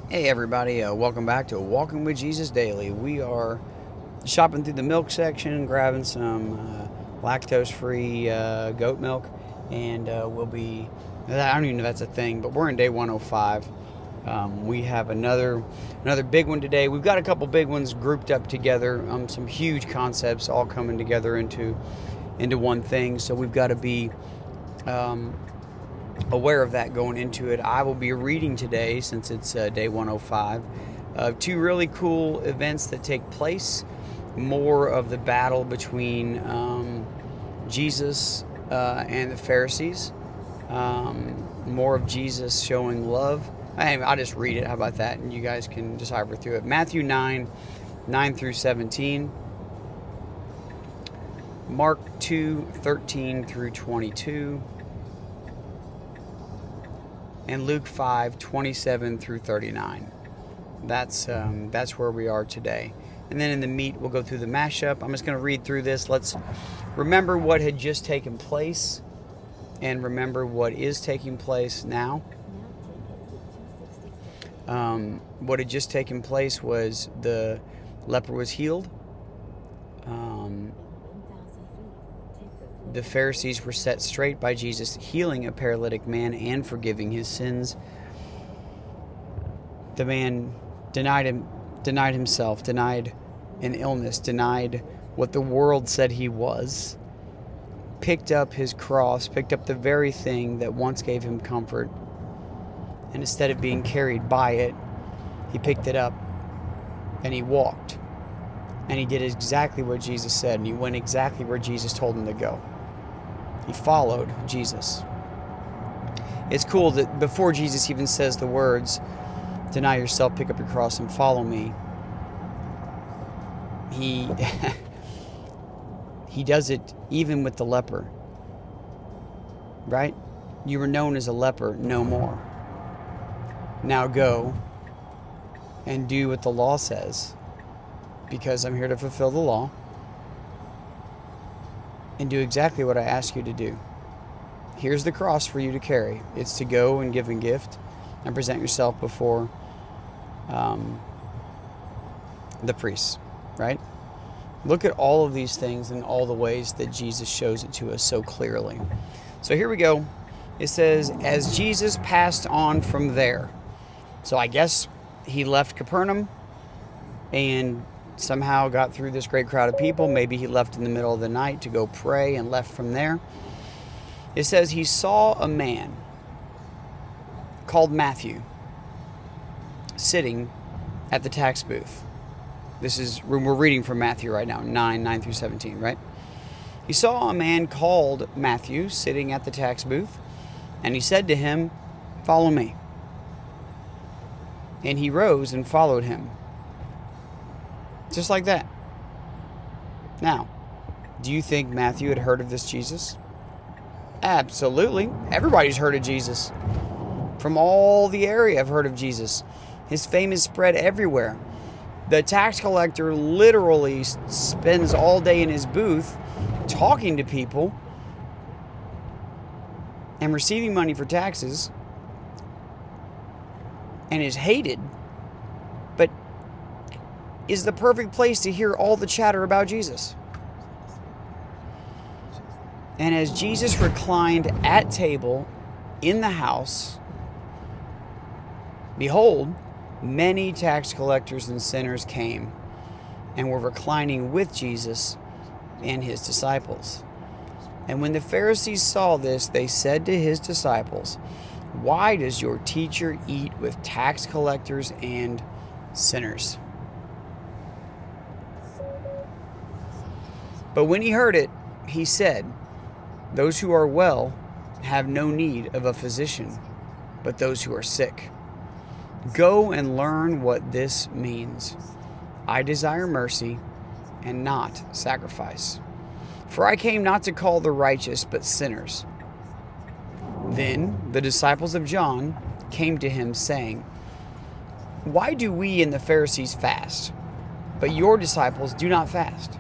Hey everybody, welcome back to Walking with Jesus Daily. We are shopping through the milk section, grabbing some lactose-free goat milk, and we'll be, I don't even know if that's a thing, but we're in day 105. We have another big one today. We've got a couple big ones grouped up together, some huge concepts all coming together into one thing, so we've got to be aware of that going into it. I will be reading today, since it's day 105, two really cool events that take place. More of the battle between Jesus and the Pharisees. More of Jesus showing love. I'll just read it. How about that? And you guys can decipher through it. Matthew 9 through 17. Mark 2, 13 through 22. And Luke 5, 27 through 39. That's where we are today. And then in the meat, we'll go through the mashup. I'm just going to read through this. Let's remember what had just taken place and remember what is taking place now. What had just taken place was the leper was healed. The Pharisees were set straight by Jesus, healing a paralytic man and forgiving his sins. The man denied himself, denied an illness, denied what the world said he was, picked up his cross, picked up the very thing that once gave him comfort, and instead of being carried by it, he picked it up and he walked. And he did exactly what Jesus said, and he went exactly where Jesus told him to go. He followed Jesus. It's cool that before Jesus even says the words, deny yourself, pick up your cross, and follow me, he does it even with the leper. Right? You were known as a leper, no more. Now go and do what the law says, because I'm here to fulfill the law, and do exactly what I ask you to do. Here's the cross for you to carry. It's to go and give a gift and present yourself before the priests, right? Look at all of these things and all the ways that Jesus shows it to us so clearly. So here we go. It says, as Jesus passed on from there. So I guess he left Capernaum and somehow got through this great crowd of people. Maybe he left in the middle of the night to go pray and left from there. It says he saw a man called Matthew sitting at the tax booth. We're reading from Matthew right now, 9 through 17, right? He saw a man called Matthew sitting at the tax booth, and he said to him, follow me. And he rose and followed him. Just like that. Now, do you think Matthew had heard of this Jesus? Absolutely. Everybody's heard of Jesus. From all the area I've heard of Jesus. His fame is spread everywhere. The tax collector literally spends all day in his booth talking to people and receiving money for taxes, and is hated, but is the perfect place to hear all the chatter about Jesus. And as Jesus reclined at table in the house, behold, many tax collectors and sinners came and were reclining with Jesus and his disciples. And when the Pharisees saw this, they said to his disciples, why does your teacher eat with tax collectors and sinners? But when he heard it, he said, those who are well have no need of a physician, but those who are sick. Go and learn what this means. I desire mercy and not sacrifice. For I came not to call the righteous, but sinners. Then the disciples of John came to him, saying, why do we and the Pharisees fast, but your disciples do not fast?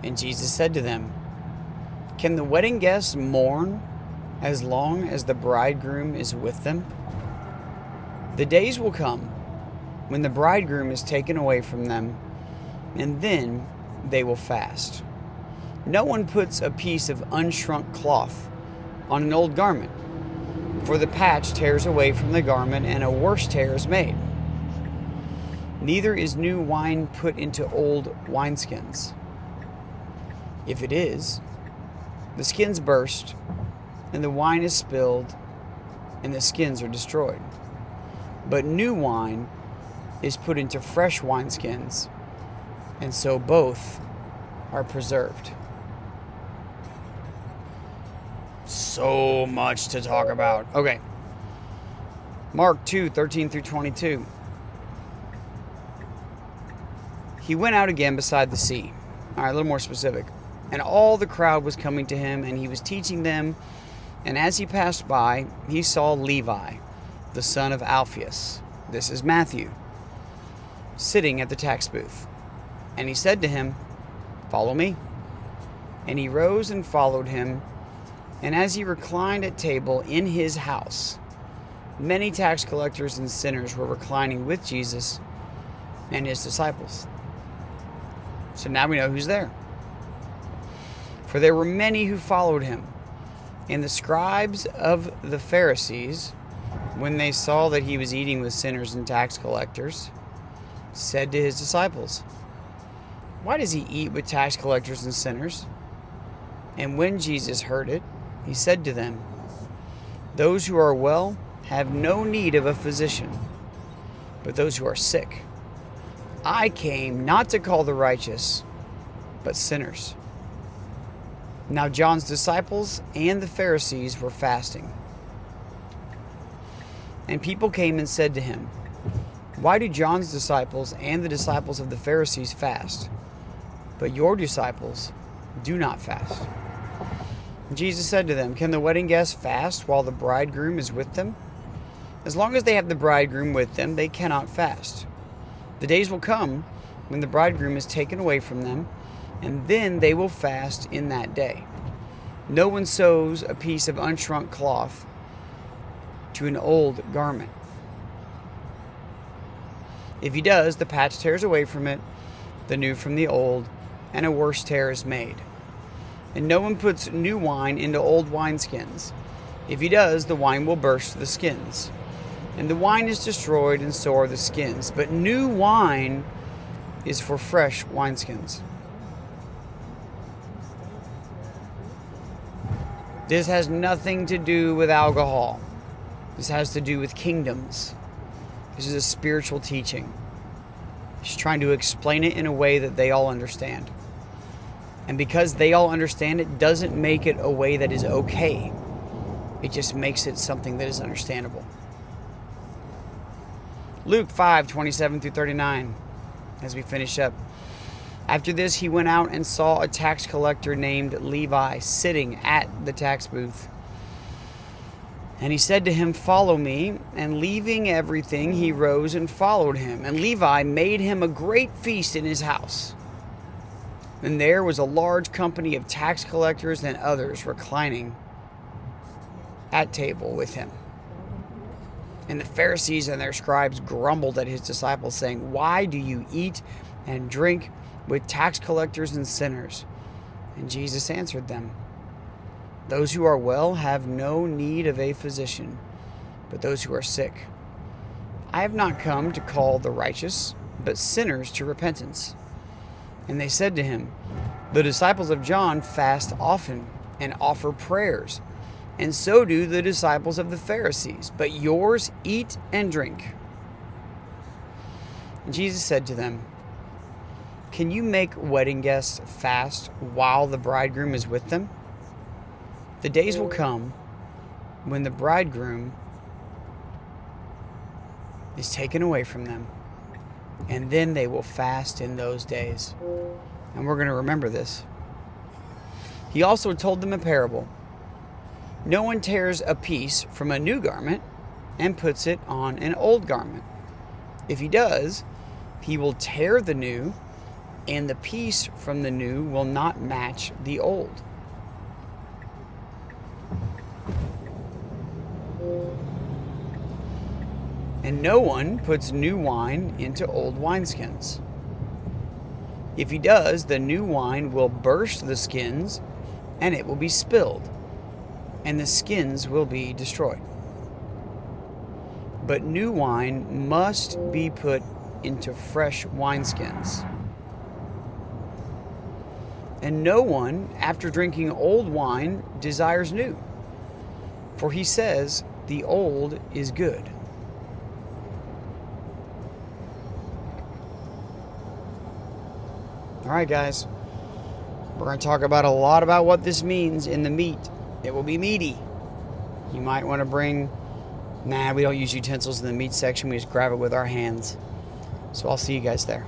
And Jesus said to them, can the wedding guests mourn as long as the bridegroom is with them? The days will come when the bridegroom is taken away from them, and then they will fast. No one puts a piece of unshrunk cloth on an old garment, for the patch tears away from the garment, and a worse tear is made. Neither is new wine put into old wineskins. If it is, the skins burst, and the wine is spilled, and the skins are destroyed. But new wine is put into fresh wineskins, and so both are preserved. So much to talk about. Okay. Mark 2:13-22. He went out again beside the sea. All right, a little more specific. And all the crowd was coming to him, and he was teaching them. And as he passed by, he saw Levi, the son of Alphaeus, this is Matthew, sitting at the tax booth. And he said to him, "Follow me." And he rose and followed him. And as he reclined at table in his house, many tax collectors and sinners were reclining with Jesus and his disciples. So now we know who's there. For there were many who followed him. And the scribes of the Pharisees, when they saw that he was eating with sinners and tax collectors, said to his disciples, "Why does he eat with tax collectors and sinners?" And when Jesus heard it, he said to them, "Those who are well have no need of a physician, but those who are sick. I came not to call the righteous, but sinners." Now John's disciples and the Pharisees were fasting. And people came and said to him, "Why do John's disciples and the disciples of the Pharisees fast, but your disciples do not fast?" And Jesus said to them, "Can the wedding guests fast while the bridegroom is with them? As long as they have the bridegroom with them, they cannot fast. The days will come when the bridegroom is taken away from them, and then they will fast in that day. No one sews a piece of unshrunk cloth to an old garment. If he does, the patch tears away from it, the new from the old, and a worse tear is made. And no one puts new wine into old wineskins. If he does, the wine will burst the skins, and the wine is destroyed, and so are the skins. But new wine is for fresh wineskins." This has nothing to do with alcohol. This has to do with kingdoms. This is a spiritual teaching. He's trying to explain it in a way that they all understand. And because they all understand it, doesn't make it a way that is okay. It just makes it something that is understandable. Luke 5:27-39, as we finish up. After this, he went out and saw a tax collector named Levi sitting at the tax booth. And he said to him, "Follow me." And leaving everything, he rose and followed him. And Levi made him a great feast in his house. And there was a large company of tax collectors and others reclining at table with him. And the Pharisees and their scribes grumbled at his disciples, saying, "Why do you eat and drink with tax collectors and sinners?" And Jesus answered them, "Those who are well have no need of a physician, but those who are sick. I have not come to call the righteous, but sinners to repentance." And they said to him, "The disciples of John fast often and offer prayers, and so do the disciples of the Pharisees, but yours eat and drink." And Jesus said to them, "Can you make wedding guests fast while the bridegroom is with them? The days will come when the bridegroom is taken away from them, and then they will fast in those days." And we're going to remember this. He also told them a parable. No one tears a piece from a new garment and puts it on an old garment. If he does, he will tear the new, and the piece from the new will not match the old. And no one puts new wine into old wineskins. If he does, the new wine will burst the skins, and it will be spilled, and the skins will be destroyed. But new wine must be put into fresh wineskins. And no one, after drinking old wine, desires new, for he says, the old is good. All right, guys. We're going to talk about a lot about what this means in the meat. It will be meaty. You might want to bring... we don't use utensils in the meat section. We just grab it with our hands. So I'll see you guys there.